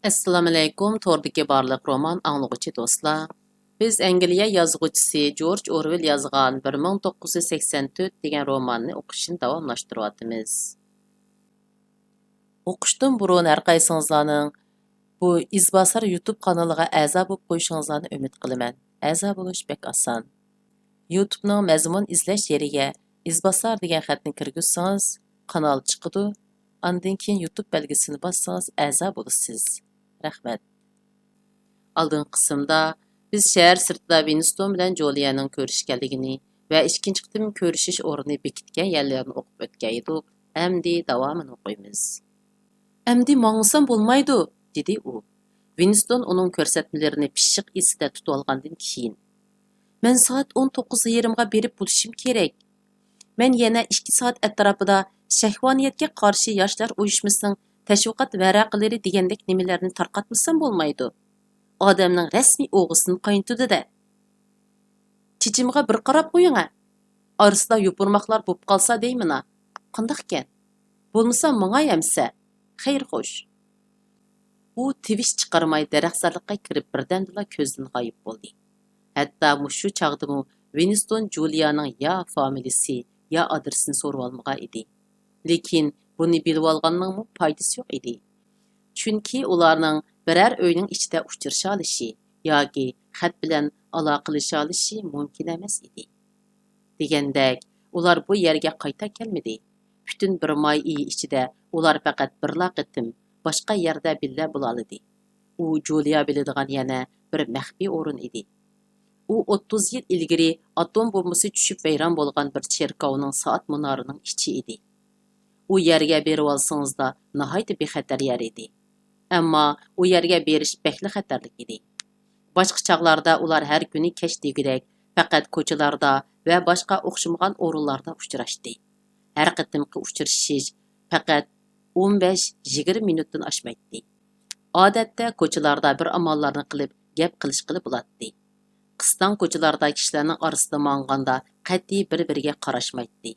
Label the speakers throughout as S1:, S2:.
S1: Assalamu alaykum, tordagi barliq roman anglag'uchi do'stlar. Biz Angliya yozuvchisi George Orwell yozgan 1984 degan romanni o'qishni davomlashtiryapmiz. O'qishdan burun har qaysingizlarning bu Izbasar YouTube kanaliga a'zo bo'lib qo'yishingizni umid qilaman. A'zo bo'lish bek oson. YouTubening mazmun izlash yeriga Izbasar degan xatni kirgizsangiz, kanal chiqadi. Undan keyin YouTube belgisini bossangiz a'zo bo'lasiz. Rahmat. Aldın qismda biz şəhər sirtida Winston bilan Julia'nın görüşkənligini və ikinci qitim görüşüş orunu bekitgan yerlerini o'qib o'tgan edik. Əmdi davamını o'qiymiz. Əmdi mağnsam bo'lmaydi, dedi u. Winston onun ko'rsatmalarini pishiq esida tutib olgandan keyin. Men soat 19:30ga berib bo'lishim kerak. Men yana 2 soat atrofida shahvoniyatga qarshi yoshlar uyushmasining tashviqot varaqalari degandek nimalarni tarqatmasam bo'lmaydi. Odamning rasmiy o'g'isini qayntidi-da. Chichimga bir qarab qo'ying-a. Arasida yupurmoqlar bo'lib qolsa deymina. Qandaqkan? Bo'lmasa menga yamsa. Xeyr xo'sh. U tivish chiqarmay daraxtzorlikqa kirib birdamdila ko'zdan g'oyib bo'ldi. Hatto mushu chaqdimi Winston Julia'ning ya familiyasi, ya adresini so'rab olmagan edi. Lekin buni bilib olganning foydasi yo'q edi. Chunki ularning birər öyning ichida uchrasha olishi yoki xat bilan aloqalasha olishi mumkin emas edi. Degandek, ular bu yerga qayta kelmadi. Bütün bir may iyi ichida ular faqat birla qitim boshqa yerda billa bo'la oldi. U Julia biladigan yana bir maxfiy o'rin edi. U 30 yil ilgari atom bombasi tushib vayron bo'lgan bir cherkovning soat munorining ichi edi. U yerga berib olsangizda nihoyat bexatar yer edi. Ammo u yerga berish bekli xatarlik edi. Boshqa chaqlarda ular har kuni kech degidek faqat ko'chalarda va boshqa o'xshamagan o'rinlarda uchrashdi. Har qitimqi uchrashish faqat 15-20 minutdan oshmaydi. Odatda ko'chalarda bir amallarni qilib, gap qilib bo'ladi. Qistan ko'chalarda kishilarning orasida manganda qat'iy bir-biriga qarashmaydi.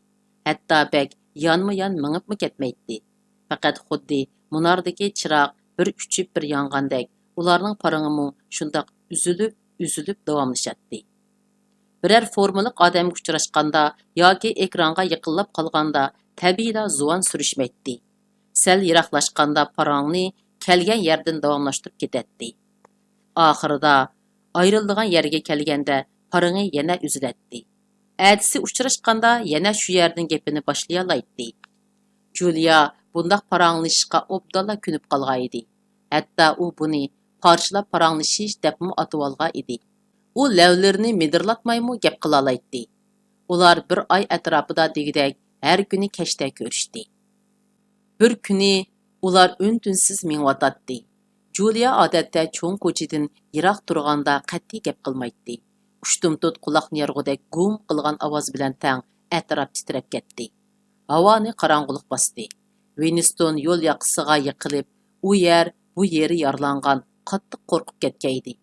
S1: Hatto bek yonma-yon mingib ketmaydi. Faqat xuddi munordagi chiroq bir uchib bir yongandek, ularning parangimu shundoq üzülüp davomlashadi. Birər formalik odamga uchrashganda yoki ekronga yaqinlab qolganda tabiiyda zuvan surishmaydi. Sal yiroqlashganda parangni kelgan yerdan davomlashtirib ketadi. Oxirida ayriladigan yerga kelganda parangi yana üzüladi. Әдісі uchrashganda yana shu yerdan gapini boshlay oladi. Julia bundaq paranglashishga obdalla ko'nib qolgan edi. Hatto u buni parchalab paranglashish debmi atib olgan edi. U lavlarini midirlatmaymi gap qila oladi. Ular bir oy atrofida degidek har kuni kechda ko'rishdi. Bir kuni ular un-tunsiz mengayotdi. Julia odatda cho'ng ko'chadan yiroq turganda qat'iy gap qilmaydi. Ushtumtut quloqni yarg'udek gum qilgan ovoz bilan tang atrof titrab ketdi. Havoni qorong'ulik bosdi. Winston yo'l yoqasiga yiqilib, u yer bu yeri yorlangan, qattiq qo'rqib ketgan edi.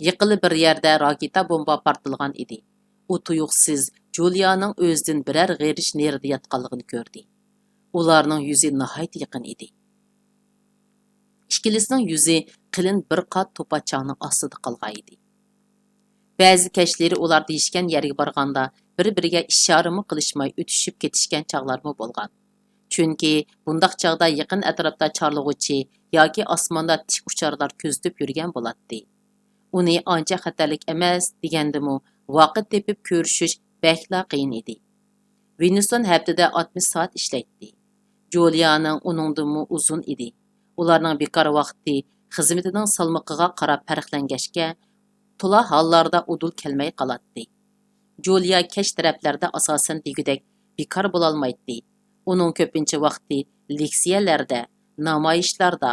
S1: Yiqilib bir yerda raketa bomba portlagan edi. U tuyuqsiz Julia'ning o'zidan birər g'irish nerida yotganligini ko'rdi. Ularning yuzi nihoyat yaqin edi. Ikkilisining yuzi qilin bir qat to'pachangning ostida qolgan edi. Ba'zi kashları ular deyishgan yerga borganda bir-biriga ishorami qilishmay o'tishib ketishgan chaqlarmi bo'lgan. Chunki bundaq chaqda yaqin atrofda chorlag'uchi yoki osmonda tik ucharlar ko'zlab yurgan bo'ladi. Uni ancha xatarlik emas degandimu vaqt tepib ko'rishish bakla qiyin edi. Winston haftada 60 soat ishlaydi. Julia'ning uningdimi uzun edi. Ularning bekor vaqti xizmatining salmoqiga qarab farqlangashga to'la hollarda udul kelmay qoladi. Julia kech taraflarda asosan degudek bekor bo'la olmaydi. Uning ko'pincha vaqti leksiyalarda, namoyishlarda,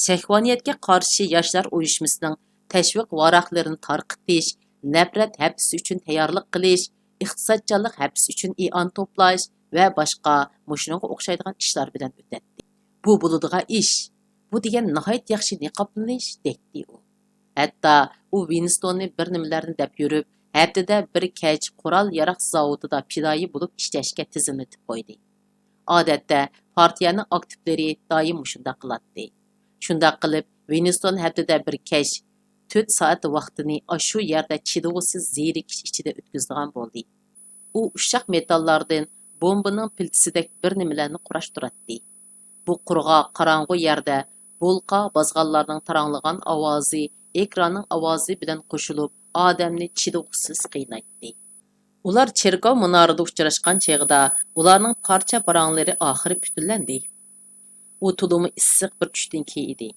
S1: shahvoniyatga qarshi yoshlar uyushmasining tashviq varaqlarini tarqitish, nafrat hapsi uchun tayyorlik qilish, iqtisodchilik hapsi uchun ion to'plash va boshqa mushunga o'xshaydigan ishlar bilan o'tadi. Bu bo'ladigan ish. Bu degan nihoyat yaxshi niqoblanish deydi u. Hatto u Winstonni bir nimalarni deb yurib, haftada bir kech qurol yaroq zavodida pidoyi bo'lib ishlashga tizimlatib qo'ydi. Odatda partiyaning aktivlari doim shunday qiladi. Shunday qilib Winston haftada bir kesh 4 soat vaqtini shu yerda chidag'usiz zerikish ichida o'tkazadigan bo'ldi. U ushshaq metallardan bombaning piltisidek bir nimalarni qurashtiradi. Bu qurg'oq qorong'u yerda bulqa bozg'anlarning taranglagan ovozi ekranning ovozi bilan qo'shilib odamni chidag'usiz qiynaydi. Ular cherkov munorida uchrashgan cheg'da ularning parcha paranglari oxiri butunlandi. U to'limi issiq bir tushdan keyin edi.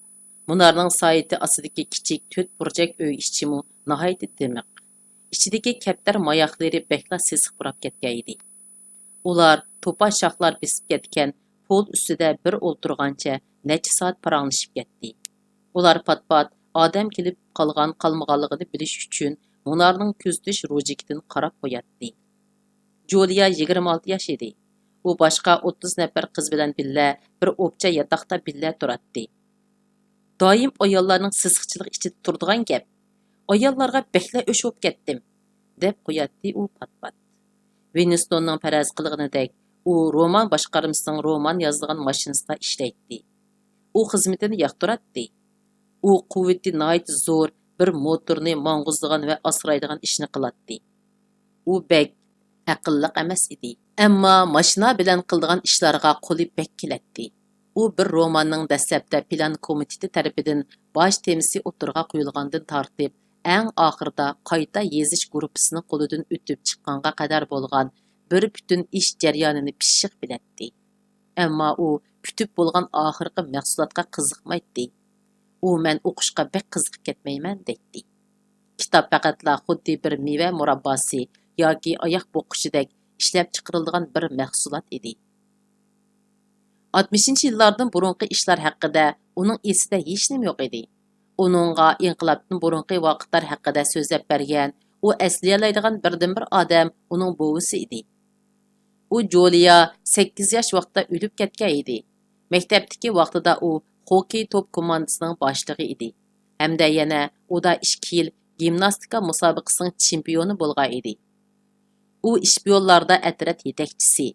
S1: Munarning soyiti ostidagi kichik 4 burchak uy ichimu nihoyat dimiq. Ichidagi kaptar moyoqlari bekla sesiq burab ketgan edi. Ular to'pa shoxlar besib ketgan pol ustida bir o'ltirgancha necha soat paranglashib ketdi. Ular pat-pat odam kelib qolmaganligini bilish uchun Munarning ko'zitish rojikidan qarab qo'yatdi. Julia 26 yosh edi. U boshqa 30 nafar qiz bilan billa bir o'pcha yotoqda billa turadi. Doim ayollarning sisiqchilik ichida turadigan gap. Ayollarga bekla o'sh bo'lib ketdim, deb qo'yatdi u pat-pat. Winstonning faraz qilganidek, u roman boshqarmasining roman yozadigan mashinasida ishlaydi. U xizmatini yoqtiradi. U quvvati nihoyat zo'r bir motorni mang'uzdigan va asraydigan ishni qiladi. U bek aqlliq emas edi. Ammo mashina bilan qildigan ishlarga qo'li bek keladi. U bir romanning dastlabda plan komiteti tarafidan bosh temasi o'tirga qo'yilgandan tortib, eng oxirida qayta yezish gruppasining qo'lidan o'tib chiqqanga qadar bo'lgan bir butun ish jarayonini pishiq biladi. Ammo u putib bo'lgan oxirgi mahsulotga qiziqmaydi. U men o'qishga bek qiziqib ketmayman deydi. Kitob faqatla xuddi bir meva murabbosi yoki oyoq boqishidek ishlab chiqarilgan bir mahsulot edi. 60-yillardan burunqi ishlar haqida uning esida hech nima yo'q edi. Uningga inqilobdan burunqi vaqtlar haqida so'zlab bergan, u asliyalaydigan birdan-bir odam uning buvisi edi. U Julia 8 yosh vaqtda o'lib ketgan edi. Maktabdagi vaqtida u xokkey top komandasining boshlig'i edi. Hamda yana uda 2 yil gimnastika musobaqasining chempioni bo'lgan edi. U ishpiyonlarda atraf yetakchisi.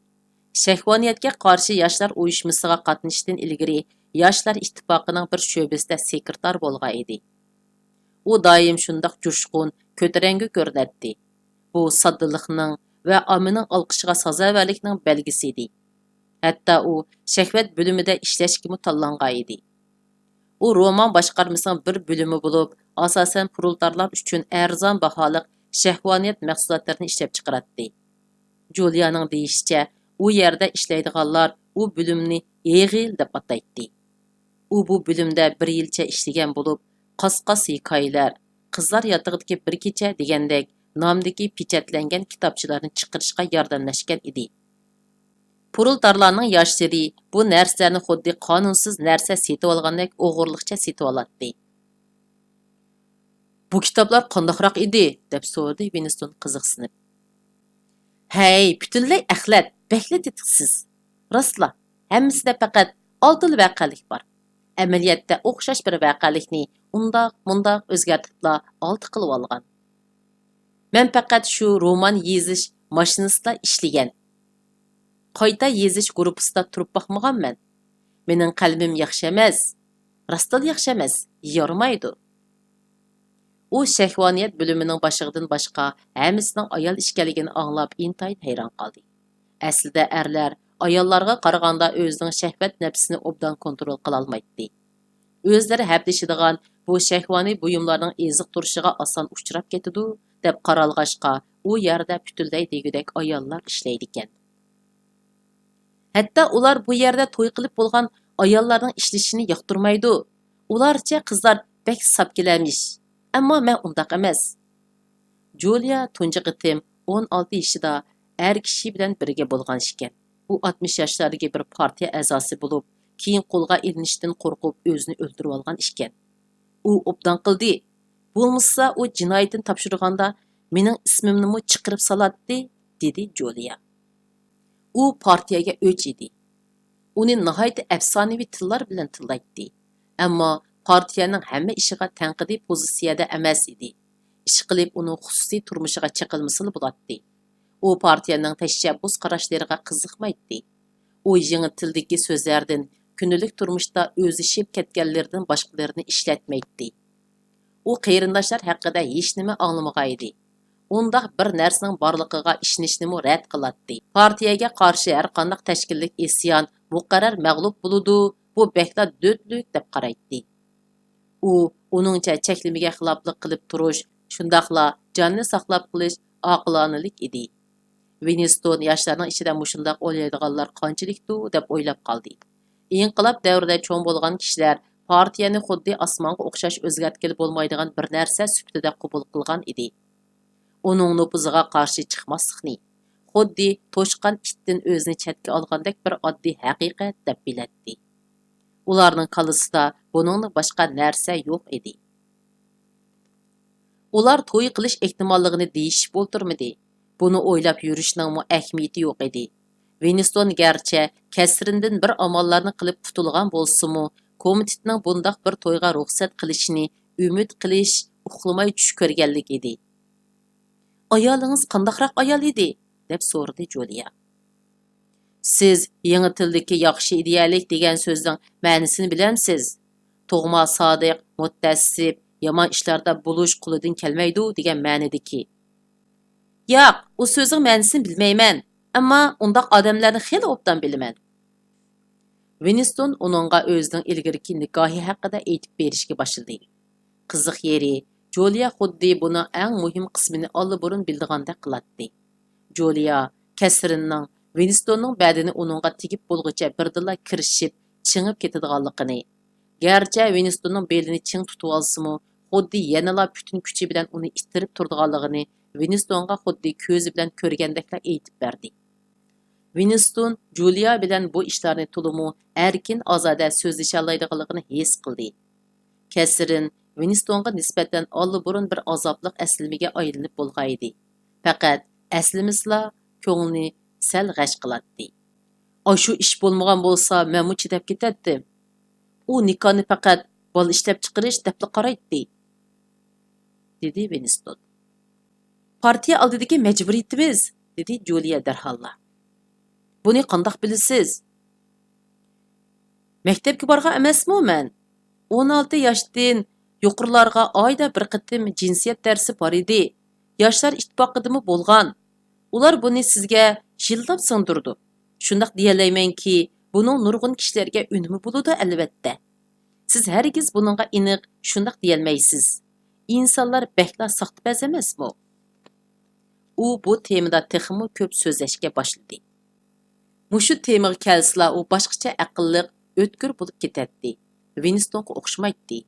S1: Shahvoniyatga qarshi yoshlar uyushmasiga qatnashishdan ilgari Yoshlar ittifoqining bir sho'basida sekretar bo'lgan edi. U doim shundoq jo'shqin, ko'tarangi ko'rinadi. Bu soddalikning va ommaning olqishiga sazovarlikning belgisi edi. Hatto u shahvat bo'limida ishlashga tanlangan edi. U roman boshqarmasining bir bo'limi bo'lib, asosan proletarlar uchun arzon baholiq shahvoniyat mahsulotlarini ishlab chiqaradi. Julianing deyishicha, u yerda ishlaydiganlar u bo'limni yig'il deb ataydi. U bu bo'limda bir yilcha ishlagan bo'lib, qasqas hikoyalar, qizlar yotog'idagi bir kecha degandek nomdagi pechatlangan kitobchalarni chiqarishga yordamlashgan edi. Proletarlarning yoshlari bu narsalarni xuddi qonunsiz narsa setib olgandek o'g'irliqcha setib oladi. Bu kitoblar qandoqroq edi? Deb so'radi Winston qiziqsinib. Hey, butunlay axlat, bekla tetiksiz. Rostla, hammasida faqat oltin vaqalik bor. Amaliyotda o'xshash bir vaqalikni undoq o'zgartiribla olti qilib olgan. Men faqat shu roman yezish mashinasida ishlagan. Qayta yezish guruhida turib baxmaganman. Mening qalbim yaxshi emas. Rostla yaxshi emas, yormaydi. U shahvoniyat bo'limining boshlig'idan boshqa hammasining ayol ishkaligini anglab intayin hayron qoldi. Aslida erlar ayollarga qaraganda o'zining shahvat nafsini obdan kontrol qila olmaydi. O'zlari hablashadigan bu shahvoniy buyumlarning eziq turishiga oson uchrab ketadi deb qaralg'ashqa u yerda butunlay degudek ayollar ishlaydi ekan. Hatto ular bu yerda to'y qilib bo'lgan ayollarning ishlashini yoqtirmaydi. Ularcha qizlar bek sapkilamish. Ammo men undaq emas. Julia tunji qitim 16 yoshida er kishi bilan birga bo'lgan ekan. U 60 yoshlardagi bir partiya a'zosi bo'lib, keyin qo'lga ilinishdan qo'rqib o'zini o'ldirib olgan ekan. U obdan qildi. Bo'lmasa u jinoyatni topshirganda mening ismimni mo chiqarib soladi, dedi Julia. U partiyaga o'ch edi. Uni nihoyat afsonaviy tillar bilan tillaydi. Ammo partiyaning hamma ishiga tanqidiy pozitsiyada emas edi. Ish qilib uni xususiy turmushiga chiqilmasa bo'ladi. U partiyaning tashabbus qarashlariga qiziqmaydi. U yangi tildagi so'zlardan күнілік turmuşda özüşüp ketkenlerden başqalarını işletmeydi. O qeyrindaşlar haqqında hech nima anglamagaydi. Undaq bir narsaning borligiga ishonishni rad qiladi. Partiyaga qarshi har qanday tashkillik isyon muqarrar mag'lub bo'ludi, bu bekla dödlük deb qaraydi. U uningcha cheklimiga xiloflik qilib turish, shundaqla jonni saqlab qilish oqilonalik edi. Winston yoshlarning ichida mushundaq o'ylaydiganlar qanchalikdu deb o'ylab qoldi. İnqilab davrida cho'ng bo'lgan kishilar partiyani xuddi osmonga o'xshash o'zgartkili bo'lmaydigan bir narsa sifatida qabul qilgan edi. Uning nupuziga qarshi chiqmaslikni, xuddi to'shqan itdan o'zini chetga olgandek bir oddiy haqiqat deb biladi. Ularning qalbisida buningdan boshqa narsa yo'q edi. Ular to'y qilish ehtimolligini deyishib o'tirmadi. Buni o'ylab yurishning ahamiyati yo'q edi. Winston garchi kasrindan bir amallarni qilib qutulgan bo'lsa-mu, komitetning bundaq bir to'yga ruxsat qilishini umid qilish uxlamay tush ko'rganlik edi. Ayolingiz qandaqroq ayol edi? deb so'radi Julia. Siz yangi tildagi yaxshi idealik degan so'zning ma'nosini bilamsiz? Tug'ma sodiq, muttassib, yomon ishlarda bo'lish qulidan kelmaydi degan ma'nodaki. Yo'q, u so'zning ma'nosini bilmayman, ammo undaq odamlarni xeyli obdan bilaman. Winston uningga o'zining ilgirki nikohi haqida aytib berishga boshladi. Qiziq yeri, Julia xuddi buni eng muhim qismini allburun bildigandek qiladi. Julia Kasrinning Winstonning badini uningga tegib bo'lguncha birdilla kirishib, chingib ketadiganligini, garchi Winstonning belini ching tutib olsa-mu, xuddi yanala butun kuchi bilan uni ittirib turadiganligini Winstonga xuddi ko'zi bilan ko'rgandekla aytib berdi. Winston Julia bilan bu ishlarni to'limu erkin ozoda so'zlasha oladiganligini his qildi. Kasrin Winstonga nisbatan allburun bir azobliq aslimaga aylanib bo'lgan edi. Faqat aslimizla ko'ngilni sal g'ash qiladi. Shu ish bo'lmagan bo'lsa, men mu chidab ketdim. U nikoni faqat bola ishlab chiqarish deb qaraydi, dedi Winston. Partiya oldidagi majburiyatimiz, dedi Julia darholla. Buni qandoq bilasiz? Maktabga borgan emasmi men? 16 yoshdan yuqorilarga oyda bir qitim jinsiyat darsi bor edi. Yoshlar ittifoqidimi bo'lgan. Ular buni sizga yillab singdirdi. Shundaq deyalaymanki, buning nurg'un kishilarga unumi bo'ladi albatta. Siz hargiz buningga aniq shundaq deyolmaysiz. İnsanlar bekla saxtibaz emasmi? U bu temada texmi ko'p so'zlashga boshladi. Mushu temaga kelsila u boshqacha aqlliq, o'tkir bo'lib ketadi. Winstonga o'xshamaydi.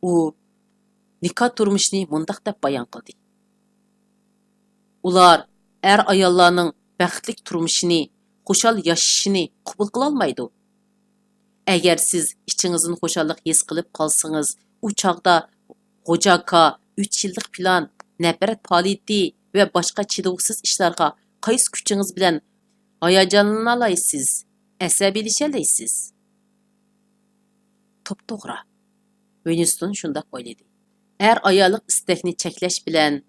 S1: U nikoh turmushini mundaq deb bayon qildi. Ular ayollarning baxtli turmushini, xushal yashashini qabul qila olmaydi. Agar siz ichingizdan xushallik his qilib qolsangiz, u chaqda g'ojaka, 3 yillik plan, nafrat faoliyati va boshqa chidovsiz ishlarga qaysi kuchingiz bilan hayajonlana olasiz, asabiylasha olasiz? To'g'ri. Winston shunday o'yladi. Ayollik istakni cheklash bilan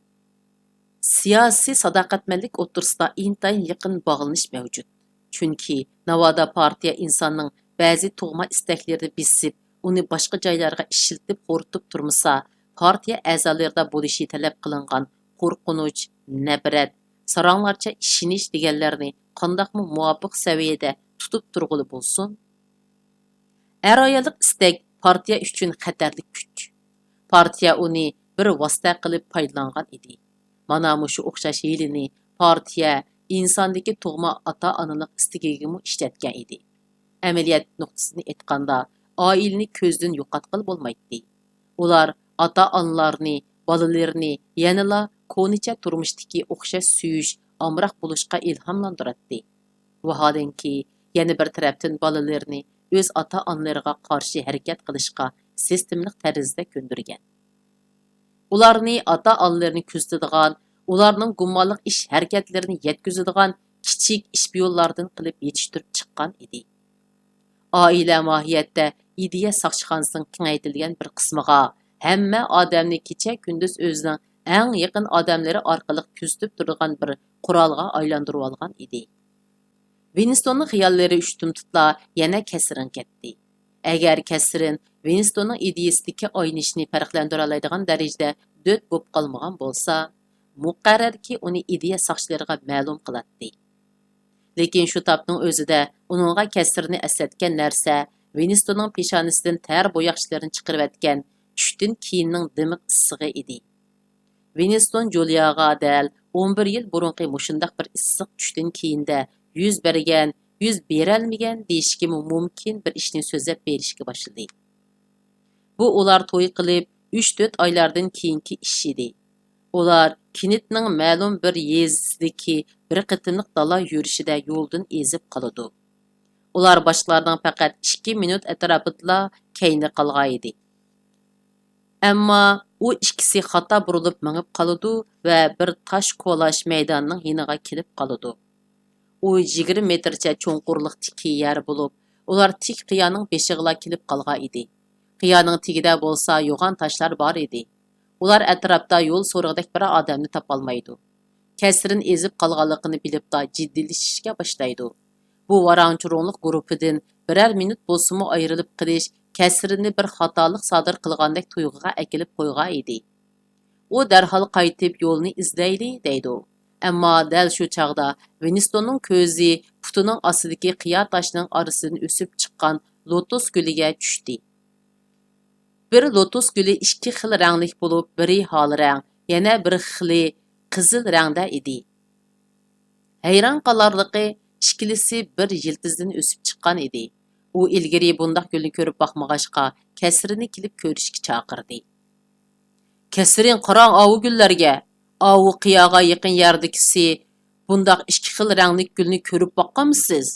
S1: siyosiy sadoqatmanlik o'rtasida intayin yaqin bog'lanish mavjud. Chunki navoda partiya insonning ba'zi tug'ma istaklarini bisib, uni boshqa joylarga ishiltib qo'rqitib turmasa, partiya a'zolarida bo'lishi talab qilingan qo'rqinch, nafrat, saranglarcha ishonish deganlarni qandoqmi muvofiq saviyada tutib turg'ili bo'lsin. Ayollik istak partiya uchun xatarli kuch. Partiya uni bir vosita qilib foydalangan edi. Mana shu o'xshash yilini partiya insondagi tug'ma ota-onalik istagiga ishlatgan edi. Amaliyat nuqtasini aytganda, oilani ko'zdan yo'qotqil bo'lmaydi. Ular ota-onalarni, bolalarini yanala ko'nicha turmushdagi o'xshash suyish, amroq bo'lishga ilhomlantiradi. Vaholanki, yana bir tarafdan bolalarini o'z ota-onalariga qarshi harakat qilishga sistemlik tarzda ko'ndirgan. Ularni ota-onalarini kuzatadigan, ularning gumonliq ish harakatlarini yetkazadigan kichik ish yo'llardan qilib yetishtirib chiqqan edi. Oila mohiyatda ideya saqchixonasining kengaytirilgan bir qismiga hamma odamni kecha kunduz o'zining eng yaqin odamlari orqali kuzatib turadigan bir qurolga aylantirib olgan edi. Winstonning xiyallari ushtum tutla yana Kesrin ketdi. Agar Kesrin Winstonning ideyasidagi oynishni farqlantira oladigan darajada döt bo'lib qolmagan bo'lsa, muqarrarki uni ideya soqchilariga ma'lum qiladi. Lekin shu topning o'zida uningga Kesrinni eslatgan narsa Winstonning peshonasidan ter bo'yoqchilarini chiqarib atgan tushdan keyinning dimiq issig'i edi. Winston Juliyaga dal 11 yil burunqi mushundaq bir issiq tushdan keyinda yuz bergan, yuz beralmagan deyishga mumkin bir ishni so'zlab berishga boshladi. Bu ular to'y qilib 3-4 oylardan keyingi ish edi. Ular Kinitning ma'lum bir yezdiki bir qitimliq dala yurishida yo'ldan ezib qoladi. Ular boshqalardan faqat 2 minut atrofida keyni qolgan edi. Ammo u ikkisi xato burilib mingib qoladi va bir tosh ko'lash maydonining yiniga kelib qoladi. U 20 metrcha cho'nqurliqdagi yer bo'lib, ular tik qiyoning beshiga kelib qolgan edi. Qiyoning tagida bo'lsa yo'g'on toshlar bor edi. Ular atrofda yo'l so'rag'dak bir odamni topolmaydi. Kesrin ezib qolganligini bilib da jiddiylashishga boshlaydi. Bu varanchurunliq guruhidan birer minut bo'lsa-mu ayrilib qilish Kesrinni bir xatolik sodir qilgandek tuyg'uga akilib qo'ygan edi. U darhol qaytib yo'lni izlaydi deydi. Ammo dal shu chaqda Winstonning ko'zi putining ostidagi qiyo toshning orasidan o'sib chiqqan lotus guliga tushdi. Bir lotus guli ikki xil ranglik bo'lib, biri hol rang, yana bir xili qizil rangda edi. Hayron qolarliqi ikkilisi bir yiltizdan o'sib chiqqan edi. U ilgari bundaq gulni ko'rib boqmag'achqa Kesrinni kelib ko'rishga chaqirdi. Kesrin qarang avu gullarga, avu qiyoga yaqin yerdagisi bundaq ikki xil ranglik gulni ko'rib boqqanmisiz?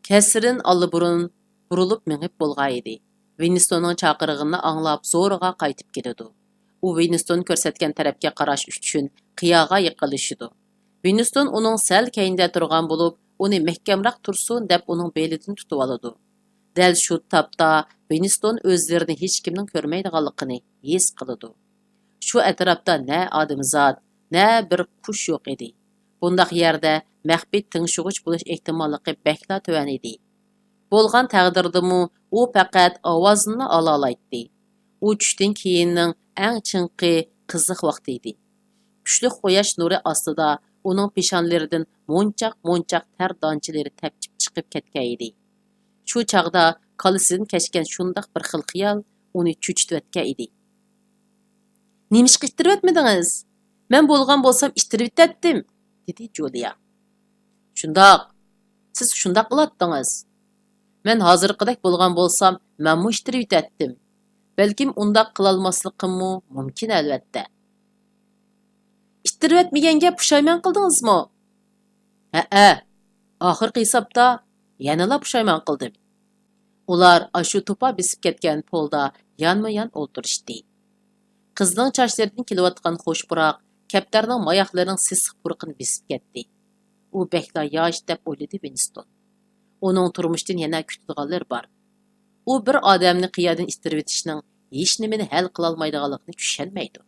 S1: Kesrin alliburun burilib mingib bo'lgan edi. Winstonning chaqirig'ini anglab zo'rg'a qaytib keladi. U Winston ko'rsatgan tarafga qarash uchun qiyoga yiqilishidi. Winston uning sal keyinda turgan bo'lib, uni mahkamroq tursin deb uning belidan tutib oladi. Dal shu topda Winston o'zlarini hech kimning ko'rmaydiganligini his qiladi. Shu atrofda na odamzod, na bir qush yo'q edi. Bundaq yerda maxfiy tinchug'ich bo'lish ehtimolligi bakla tuvan edi. Bo'lgan taqdirdimi u faqat ovozini ola olaydi. U tushdan keyinning eng chinqi qiziq vaqti edi. Kuchli quyosh nuri ostida uning peshonlaridan monchaq ter donchilari tepchib chiqib ketgan edi. Shu chaqda qalisidan kechgan shundoq bir xil xiyol uni cho'chitayotgan edi. "Nimishqa ittirib etmedingiz? Men bo'lgan bo'lsam ittirib etdim", dedi Juliya. "Shundoq. Siz shundoq qilatdingiz. Men hozirqidek bo'lgan bo'lsam, menmu ittirib etdim. Balkim undoq qilolmasligimmi mumkin albatta." "Ittirib etmaganga pushaymon qildingizmi?" "Ha, oxirgi hisobda yanala pushaymon qildim." Ular ashu to'pa bisib ketgan polda yonma-yon o'ltirishdi. Qizning chochlaridan kelayotgan xush puroq kaptarning moyoqlarining sisiq purqini bisib ketdi. U bekla yosh deb o'yladi Winston. Uning turmushdan yana kutadiganlar bor. U bir odamni qiyodan istirib etishning hech nimani hal qila olmaydiganligini tushunmaydi.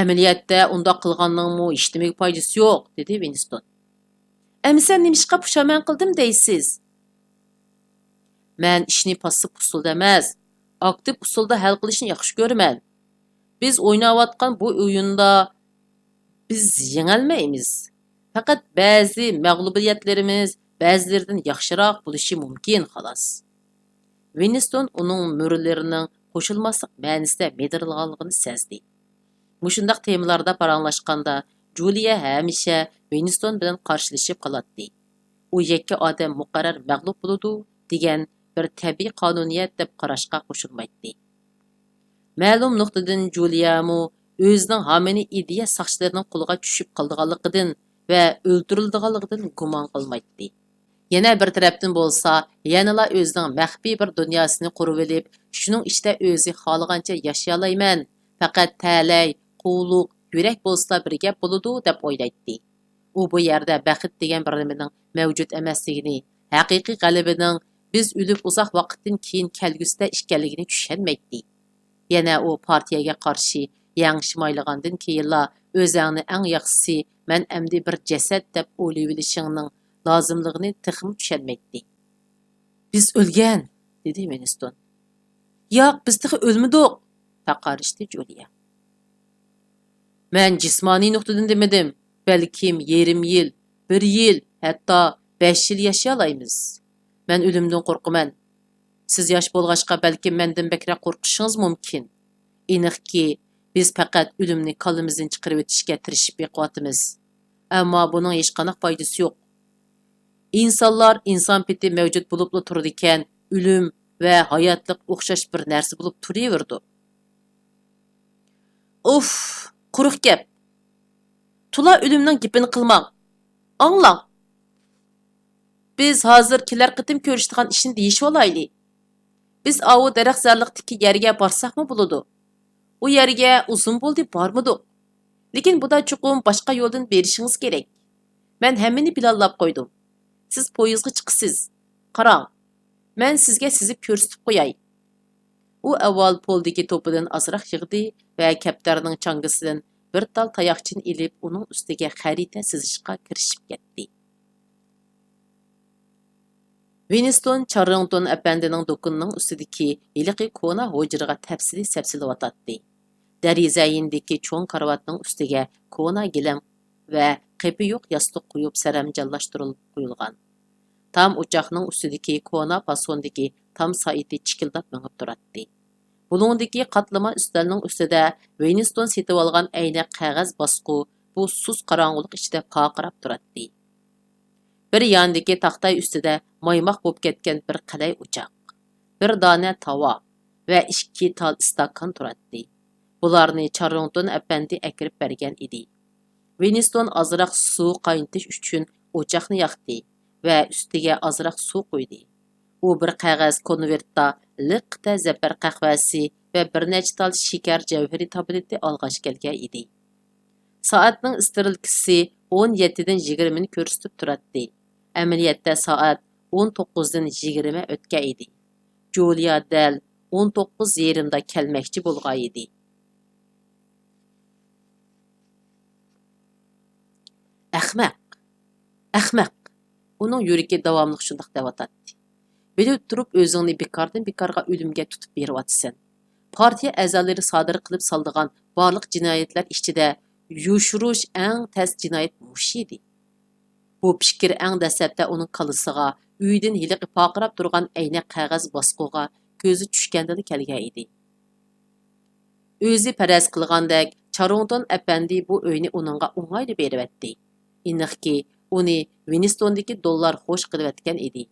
S1: "Amaliyotda undoq qilganingmi hech nimaga foydasi yo'q", dedi Winston. "Sen nimishqa pushaymon qildim deysiz?" "Men ishni passiv usulda emas, aktiv usulda hal qilishni yaxshi ko'raman. Biz o'ynayotgan bu o'yinda biz yengilmaymiz. Faqat ba'zi mag'lubiyatlarimiz ba'zilaridan yaxshiroq bo'lishi mumkin xolos." Winston uning mo'rilarining qo'shilmaslik ma'nosida medirilganligini sezdi. Mushundaq temalarda paranglashganda Juliya hamisha Winston bilan qarshilashib qoladi. U yakka odam muqarrar mag'lub bo'ladi degan bir tabiiy qonuniyat deb qarashga qo'shilmaydi. Ma'lum nuqtadan Juliyamu o'zining homini ideya soqchilarining qo'liga tushib qolganligidan va o'ldirilganligidan gumon qilmaydi. Yana bir tarafdan bo'lsa, yanala o'zining maxfiy bir dunyosini qurib olib, shuning ichida o'zi xohlagancha yashay olayman, faqat ta'lay, quvluq, yurak bo'lsa bir gap bo'ladi deb o'ylaydi. U bu yerda baxt degan bir nimaning mavjud emasligini, haqiqiy g'alabaning biz o'lib uzoq vaqtdan keyin kelgusida ekanligini tushunmaydi. Yana u partiyaga qarshi Yanglışmaydigandan keyinla özüңni eng yaxşısı men əmdi bir jasad deb o'ylayvilishingning lozimligini texmi tushunmaydi. Biz o'lgan, dedi Winston. Yo'q, biz texi o'lmadik, taqarishdi Julia. Men jismoniy nuqtadan demadim, balkim yarim yil, 1 yil, hatto 5 yil yashayalaymiz. Men o'limdan qo'rqaman. Siz yosh bo'lg'achqa balkim mendan bakra qo'rqishingiz mumkin. Aniqki, biz faqat o'limni kallimizdan chiqarib o'tishga tirishib yiqyapmiz. Ammo buning hech qanday foydasi yo'q. İnsanlar inson peti mavjud bo'lib turdi ekan, o'lim va hayotlik o'xshash bir narsa bo'lib turaverdi. Uf, quruq gap. Tula o'limning gapini qilmang. Anglang. Biz hozir kelar qitim ko'rishadigan ishni deyishib olaylik. Biz avu daraxtzorliqdagi yerga borsaqmi bo'ladi? U yerga uzun bo'ldi bormidik. Lekin buda chuqum boshqa yo'ldan berishingiz kerak. Men hammani planlab qo'ydim. Siz poyezdga chiqsiz. Qarang. Men sizga sizib ko'rsatib qo'yay. U avval poldagi to'pidan azroq yig'di va kaptarning changisidan bir tal tayoqchin ilib uning ustiga xarita chizishga kirishib ketdi. Winston Charrington apandining do'konining ustidagi iliqi kona hujraga tafsili-sapsilayotdi. Darizayindagi cho'ng karvatning ustiga kona gilam va qepi yo'q yostiq qo'yib saramjallashtirilib qo'yilgan. Tam o'choqning ustidagi kona pasondagi tam soati chikildab mingib turardi. Bulungdagi qatlama ustalning ustida Winston setib olgan ayna qog'oz bosqu bu sus qorong'ulik ichida paqirab turardi. Bir yandagi taxtay ustida maymoq bo'lib ketgan bir qalay o'choq, bir dona tava va 2 tal stakan turardi. Bularni Charrington apandi akirib bergan edi. Winston azroq suv qaynatish uchun o'choqni yoqdi va ustiga azroq suv qo'ydi. U bir qog'oz konvertda liqta zafar qahvasi va bir necha tal shakar javhari tableti olg'ash kelgan edi. Soatning istirilkisi 17 dan 20 ni ko'rsatib turardi. Amaliyotda soat 19 dan 20 o'tgan edi. Julia dal 19:30 da kelmoqchi bo'lgan edi. Ahmaq. Uning yuragi davomli shundoq devatadi. Bilib turib o'zingni bekordan bekorga o'limga tutib beryapsan. Partiya a'zolari sodir qilib soldigan barliq jinoyatlar ichida yushurish eng tez jinoyat mush edi. Bu fikr eng dastlabda uning qalisiga, uydan hiliqi paqirab turgan ayna qog'oz bosquga ko'zi tushganda kelgan edi. O'zi faraz qilgandek, Charrington apandi bu uyni uningga o'ng'ayli beribdi. Aniqki, uni Winstondagi dollar xo'sh qilayotgan edi.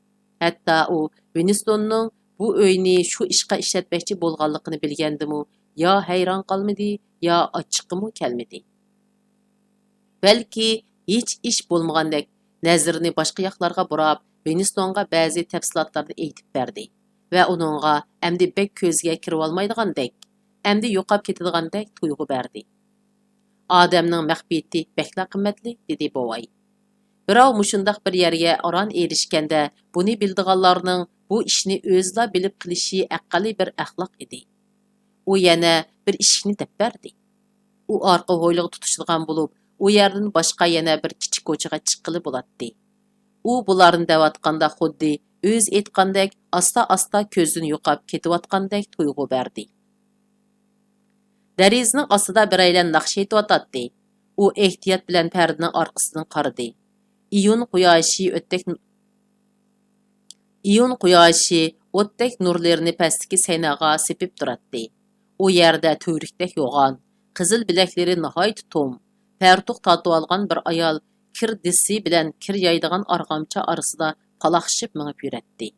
S1: Hatto u Winstonning bu uyni shu ishqa ishlatmoqchi bo'lganligini bilgandimi, yo hayron qolmadi, yo ochiqqimi kelmadi. Balki hech ish bo'lmagandek nazarini boshqa yoqlarga burab, Winstonga ba'zi tafsilotlarni aytib berdi va uningga endi bek ko'zga kirib olmaydigandek, endi yo'qab ketadigandek tuyg'u berdi. Odamning maxfiyati bekla qimmatli, dedi bovay. Birov mushundaq bir yerga oron erishganda, buni bildiganlarning bu ishni o'zla bilib qilishi aqalli bir axloq edi. U yana bir ishni deb berdi. U orqa ho'yliga tutishilgan bo'lib, u yerdan boshqa yana bir kichik ko'chaga chiqqili bo'ladi. U bularni devatqanda xuddi o'z aytgandek asta-asta ko'zdan yo'qab ketayotgandek tuyg'u berdi. Darizining ostida biraylan naqsh aytayotdi. U ehtiyot bilan pardaning orqasidan qaradi. İyun quyoshi o'tdek nurlarini pastki saynaga sepib turardi. U yerda to'rikdek yo'g'on, qizil bilaklari nihoyat tom, partuq tatib olgan bir ayol kir disi bilan kir yaydigan arg'amcha orasida palaxshib minib yurardi.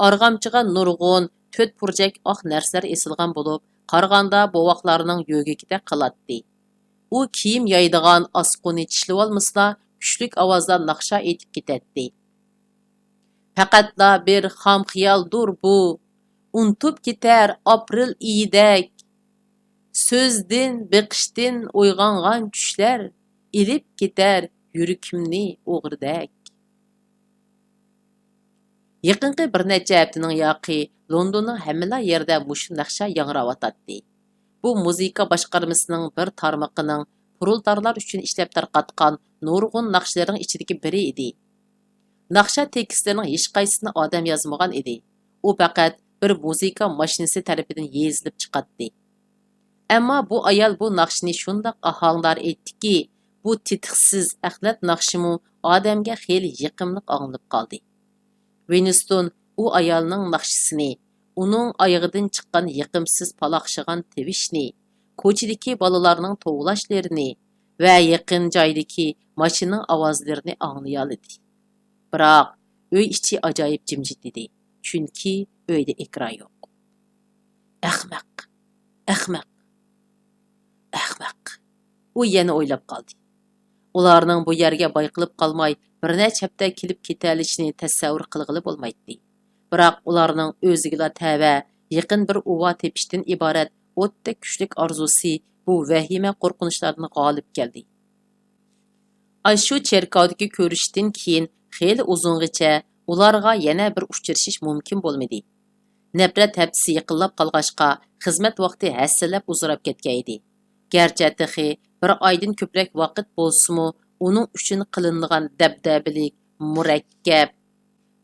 S1: Arg'amchiga nurg'un, 4 burjak oq narsalar esilgan bo'lib, qaraganda bovoqlarning yo'gigida qiladi. U kiyim yaydigan asquni tishlab olmasa, kuchlik ovozda naqsha aytib ketadi. Faqatla bir xam xiyoldur bu, unutib ketar aprel iyidek. So'zdin, biqishtin uyg'ongan tushlar, ilib ketar yuragimni o'g'irdak. Yaqinqi bir necha haftaning yoqi Londonning hamma yerda mush naqsha yangrayotdi. bu muzika boshqarmasining bir tarmoqining puruldorlar uchun ishlab tarqatgan nurg'un naqshlarining ichidagi biri edi. Naqsha tekstlarining hech qaysisini odam yozmagan edi. U faqat bir muzika mashinasi tarafidan yezilib chiqatdi. Ammo bu ayol bu naqshni shundoq ahanglar aytdiki, bu titiqsiz axlat naqshimu odamga xeyli yiqimliq anglanib qoldi. Winston u ayolning naqshisini, uning oyog'idan chiqqan yiqimsiz paloqshigan tevishni, ko'chadagi bolalarning to'g'lashlarini va yaqin joydagi mashinaning ovozlarini anglay oldi. Biroq uy ichi ajoyib jimjit edi, chunki uyda ekran yo'q. Ahmaq, ahmaq, ahmaq. U yana o'ylab qoldi. Ularning bu yerga bayqilib qolmay, bir necha hafta kelib ketalishini tasavvur qilg'ili bo'lmaydi. Biroq ularning o'ziga tava, yaqin bir uva tepishdan iborat o'tda kuchlik orzusi bu vahima qo'rqinchlardan g'olib keldi. Shu cherkovdagi ko'rishdan keyin xeyli uzungacha ularga yana bir uchrashish mumkin bo'lmadi. Nafrat haftasi yaqinlab qolg'achqa xizmat vaqti hassalab uzrab ketgan edi. Garchi texi bir oydan ko'proq vaqt bo'lsa-mu, uning uchun qilinadigan dabdabalik, murakkab,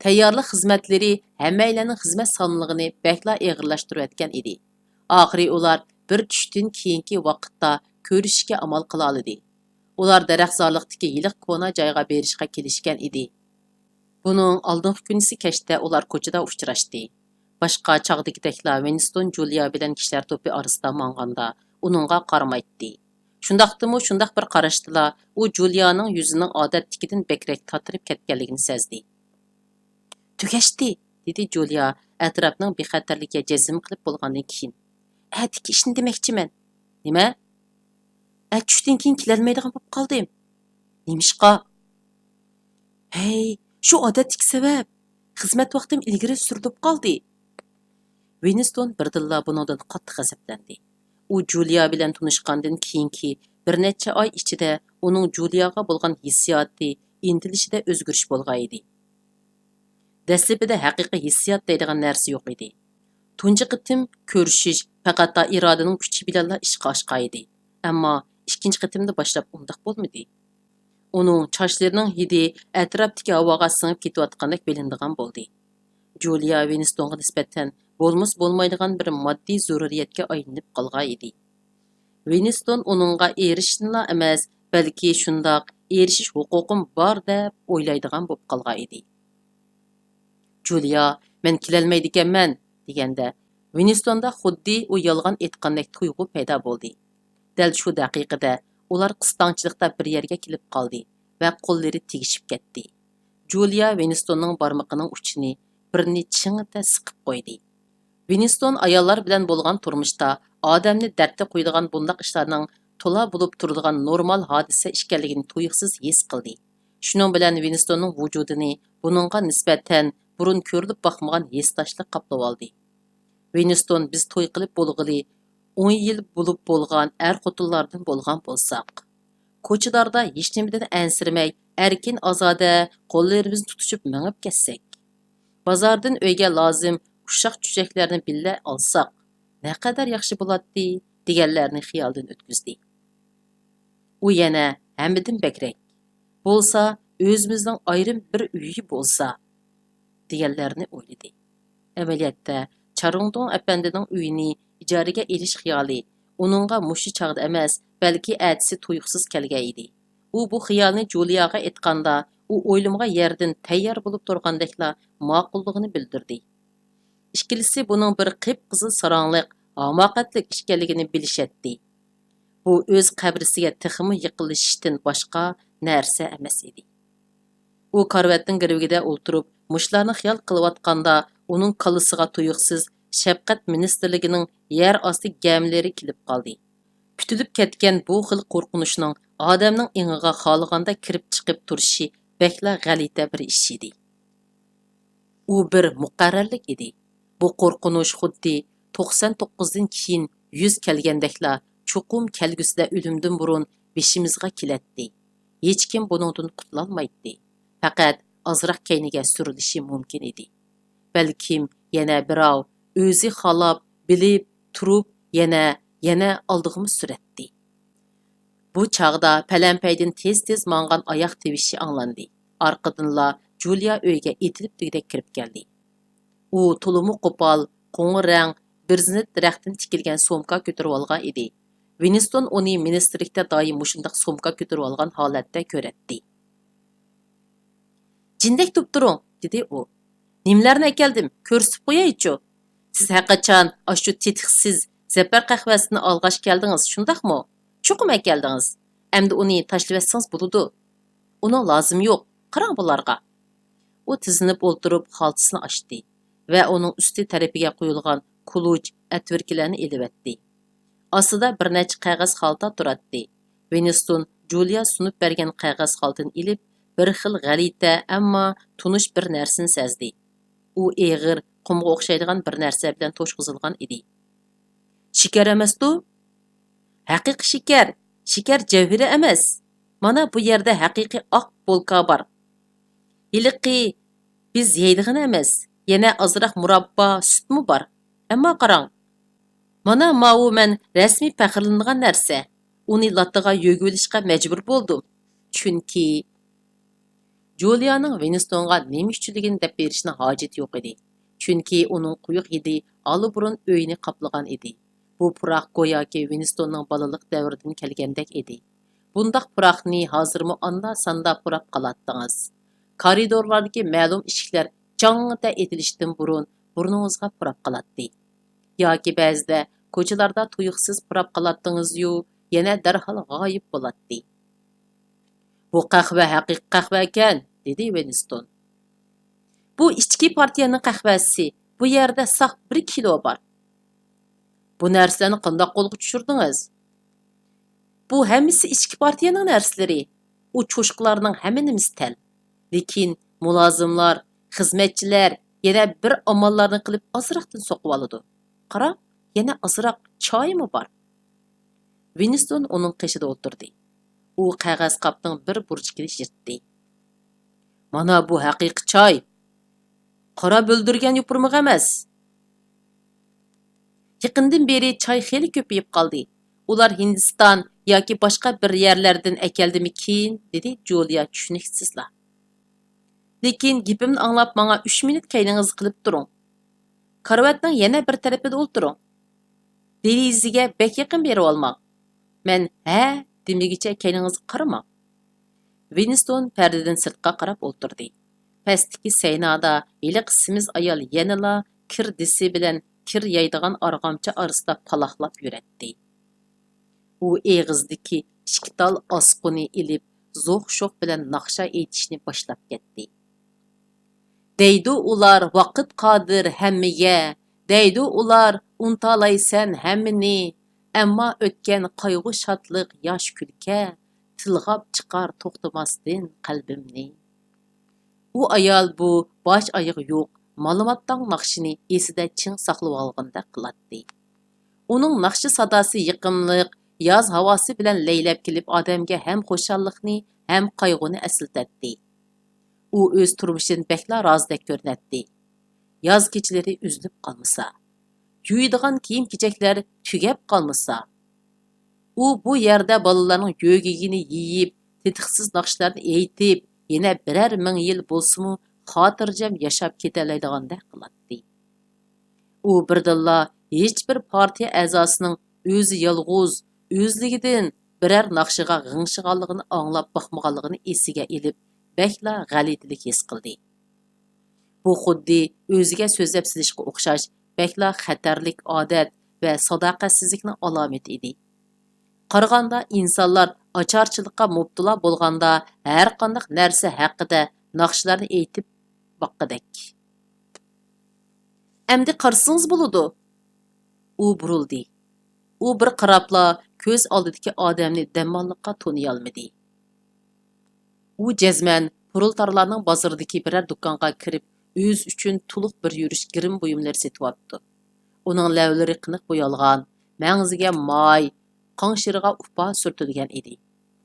S1: tayyorlik xizmatlari hammalarning xizmat sonligini bakla og'irlashtirayotgan edi. Oxiri ular bir tushdan keyingi vaqtda ko'rishishga amal qila oldi. Ular daraxtzorlikdagi yiliq kona joyga berishga kelishgan edi. Buning oldingi kunisi kechda ular ko'chada uchrashdi. Boshqa chog'dagideklar Winston Julia bilan kishilar to'pi orasida manganda uningga qaramaydi. Shundaqdimi shundaq bir qarashdila u Julianing yuzining odatdagidan bekrak tatirib ketganligini sezdi. "Tugashdi", dedi Julia atrofning bexatarligiga jazm qilib bo'lgandan keyin. "Atiki ishni demoqchiman." "Nima?" "Tushdan keyin kelolmaydigan bo'lib qoldim." "Nimishqa?" "Hey, shu odatdagi sabab. Xizmat vaqtim ilgari surib qoldi." Winston birdilla buningdan qattiq g'azablandi. U Julia bilan tanishgandan keyinki bir necha oy ichida uning Juliaga bo'lgan hissiyoti, intilishida o'zgarish bo'lgan edi. Dastlabida haqiqiy hissiyot deydigan narsa yo'q edi. Tunji qitim ko'rishish faqat irodaning kuchi bilan ishga oshgan edi. Ammo ikkinchi qitimda boshlab undaq bo'lmadi. Uning chochlarining hidi atrofdagi havoga singib ketayotgandek bilinadigan bo'ldi. Julia Winstonga nisbatan bo'lmas bo'lmaydigan bir moddiy zaruriyatga aylanib qolgan edi. Winston uningga erishishla emas, balki shundoq erishish huquqim bor deb o'ylaydigan bo'lib qolgan edi. Julia, men kelolmaydiganman deganda, Winstonda xuddi u yolg'on aytgandek tuyg'u paydo bo'ldi. Dal shu daqiqada ular qistongchilikda bir yerga kelib qoldi va qo'llari tegishib ketdi. Julia Winstonning barmoqining uchini birini chingita siqib qo'ydi. Winston ayollar bilan bo'lgan turmushda odamni dardga qo'yadigan bundaq ishlarning to'la bo'lib turadigan normal hodisa ekanligini tuyuqsiz his qildi. Shuning bilan Winstonning vujudini buningga nisbatan burun ko'rilib boqmagan hissdoshlik qoplab oldi. Winston biz to'y qilib bo'lg'ili 10 yil bo'lib bo'lgan xotinlardan bo'lgan bo'lsak, ko'chalarda hech nimadan ansirmay, erkin ozoda qo'llarimizni tutishib mengib ketsak, bozordan uyga lozim ushaq-chuchaklarni billa olsak, naqadar yaxshi bo'ladi deganlarni xiyoldan o'tkazdi. U yana hammadan bakrak bo'lsa, o'zimizning ayrim bir uyi bo'lsa deganlarni o'yladi. Amaliyotda Charongdong apandining uyini ijaraga elish xiyoli uningga mushi chog'da emas, balki atisi tuyuqsiz kelgan edi. U bu xiyolni Juliaga aytganda, u o'ylamgan yerdan tayyor bo'lib turgandekla ma'qulligini bildirdi. Ikkilisi buning bir qip-qizil sarangliq, hamoqatlik ekanligini bilishadi. Bu o'z qabrisiga tiximi yiqilishdan boshqa narsa emas edi. U karvatning girvigida o'ltirib, mushlarni xiyol qilayotganda, uning kallasiga tuyuqsiz shafqat ministerligining yer osti gamlari kelib qoldi. Putilib ketgan bu xil qo'rqinishning odamning ingiga xohlaganda kirib chiqib turishi bekla g'alita bir ish edi. U bir muqarrarlik edi. Bu qo'rqinish xuddi 99 dan keyin yuz kelgandekla cho'qim kelgusida o'limdan burun beshimizga keladi. Hech kim buningdan qutulolmaydi. Faqat ozroq keyniga surilishi mumkin edi. Balkim yana birov o'zi xalab, bilib, turib yana yana oldig'imi suratdi. Bu chog'da palampaydan tez-tez mang'an oyoq tivishi anglandi. Orqadanla Julia uyga etilib tugdek kirib keldi. U to'limi qo'pol, qo'ng'ir rang, bir zinit daraxtdan tikilgan so'mka ko'tarib olgan edi. Winston uni ministrlikda doim mushundaq so'mka ko'tarib olgan holatda ko'ratdi. Jindek turib turing, dedi u. Nimalarni akeldim, ko'rsatib qo'yaychi. Siz haqiqatan shu tetiksiz zafar qahvasini olg'ash keldingiz, shundaqmi? Cho'qim akeldingiz. Endi uni tashlab bo'ladi. Uning lozimi yo'q. Qarang bularga. U tizinib o'ltirib xaltasini ochdi va uning usti tarafiga qo'yilgan kuluj atvirkalarni elivetdi. Ostida bir necha qog'oz xalta turadi. Winston Julia sunib bergan qog'oz xaltani ilib, bir xil g'alita, ammo tunish bir narsani sezdi. U eg'ir, qumga o'xshaydigan bir narsa bilan to'shqizilgan edi. Shikar emasdi? Haqiqiy shikar. Shikar javhiri emas. Mana bu yerda haqiqiy oq bolka bor. Yiliqi biz yeydigan emas. Yana azroq murabbo sutmi bor. Ammo qarang. Mana mau men rasmiy faxrlanadigan narsa. Uni latiga yo'g'ilishga majbur bo'ldim. Chunki Julianing Winstonga nima uchunligini deb berishning hojati yo'q edi. Chunki uning quyuq hidi aliburun uyni qoplagan edi. Bu puroq go'yoki Winstonning balalik davridan kelgandek edi. Bundaq puroqni hozirmi anda-sanda purab qolatdingiz. Koridorlardagi ma'lum eshiklar jangda etilishdan burun burningizga purab qoladi. Yoki ba'zida ko'chalarda tuyuqsiz purab qolatdingiz-yu, yana darhol g'oyib bo'ladi. Bu qahva haqiqiy qahva ekan, dedi Winston. Bu ichki partiyaning qahvasi. Bu yerda saq 1 kilo bor. Bu narsalarni qandoq qo'lga tushirdingiz? Bu hammasi ichki partiyaning narsalari. U cho'shqlarning hammanimiz tal. Lekin mulozimlar, xizmatchilar yana bir amallarni qilib azroqdan so'qib oladi. Qara, yana azroq choymi bor? Winston uning qishida o'tirdi. U qog'oz qopning bir burchagini yirtdi. Mana bu haqiqiy choy. Qora bo'ldirgan yupurmiq emas. Yaqindan beri choy xeli ko'payib qoldi. Ular Hindiston yoki boshqa bir yerlardan akeldimikin, dedi Julia tushuniksizla. Lekin gapimni anglab menga 3 minut kayningizni qilib turing. Karvatning yana bir tarafida o'tiring. Derazaga bek yaqin berib olmang. Men ha demigicha kayningizni qaramang. Winston perdadan sirtqa qarab o'tirdi. Pastdagi saynada iliq simiz ayol yanala kir disi bilan kir yaydigan arg'amcha orasida paloqlab yuratdi. U eg'izdagi ishkital osquni ilib, zo'q-sho'q bilan naqsha aytishni boshlab ketdi. Deydi ular vaqt qodir hammaga, deydi ular untalaysan hammani, ammo o'tgan qayg'u shodliq yosh kulka tilg'ab chiqar to'xtamasdan qalbimni. U ayol bu bosh oyoq yo'q ma'lumotdan naqshini esida ching saqlab olganda qiladi. Uning naqshi sadosi yiqimliq, yoz havosi bilan laylab kelib odamga ham xushalliqni, ham qayg'uni eslatadi. U o'z turmushidan bekla rozdek ko'rinadi. Yoz kechalari uzinib qolmasa, yuydigan kiyim-kechaklar tugab qolmasa, u bu yerda bolalarning yo'gigini yeyib, tetiqsiz naqshlarni aytib, yana birer ming yil bo'lsa-mu xotirjam yashab ketalaydigandek qiladi. U birdilla hech bir partiya a'zosining o'zi yolg'iz o'zligidan biror naqshiga g'ingshig'anligini anglab boqmaganligini esiga ilib, bakla g'alitilik his qildi. Bu xuddi o'ziga so'zlab silishga o'xshash bakla xatarlik odat va sadoqatsizlikning alomati edi. Qaraganda insonlar ocharchilikqa mubtalo bo'lganda har qanday narsa haqida naqshlarni aytib boqqidek. Endi qarsangiz bo'ladi. U burildi. U bir qarabla ko'z oldidagi odamni dammonliqqa to'niy olmadi. U jazman purultarlarning bozoridagi biror do'konga kirib, o'z uchun to'liq bir yurish girim buyumlar setib olibdi. Uning lavlari qiniq bo'yalgan, mangziga moy, qonshiriga upa surtilgan edi.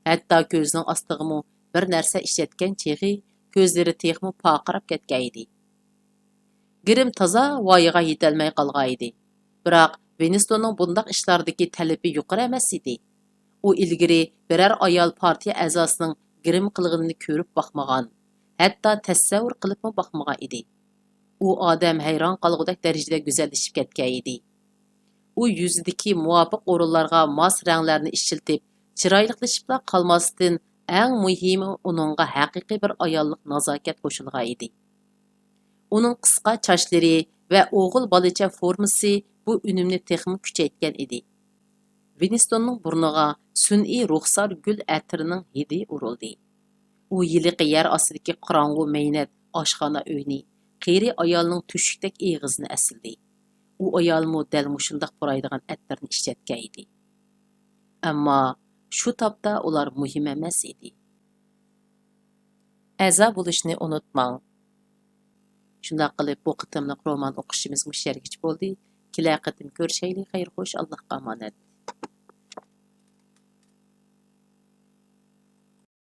S1: Hatto ko'zining ostiga bir narsa ishlatgan cheg'i ko'zlari texmi paqirab ketgan edi. Girim toza voyiga yetolmay qolgan edi. Biroq Winstonның bundaq ishlardagi talabi yuqori emas edi. U ilgari birər ayol partiya a'zosining grim qilganini ko'rib baxmagan, hatto tasavvur qilibmi baxmagan edi. U odam hayron qolgudek darajada go'zallashib ketgan edi. U yuzidagi muvofiq o'rinlarga mos ranglarni ishiltib, chiroyliqlashibla qolmasdan, eng muhimi uningga haqiqiy bir ayollik nazokat qo'shilgan edi. Uning qisqa sochlari va o'g'il bolacha formasi bu unumni texmi kuchaytgan edi. Winstonning burniga sun'iy ruxsor gul atirining hidi urildi. U yiliqi yer ostidagi qorong'u maynat oshxona uyni, qeri ayolning tushukdek eg'izini asildi. U ayolmu dal mushundaq puraydigan attirni ishlatgan edi. Ammo shu topda ular muhim emas edi. A'zo bo'lishni unutmang. Shunday qilib bu qitimliq roman o'qishimiz mushargich bo'ldi. Kelar qitim ko'rishaylik, xayr xo'sh, Allohga omonat.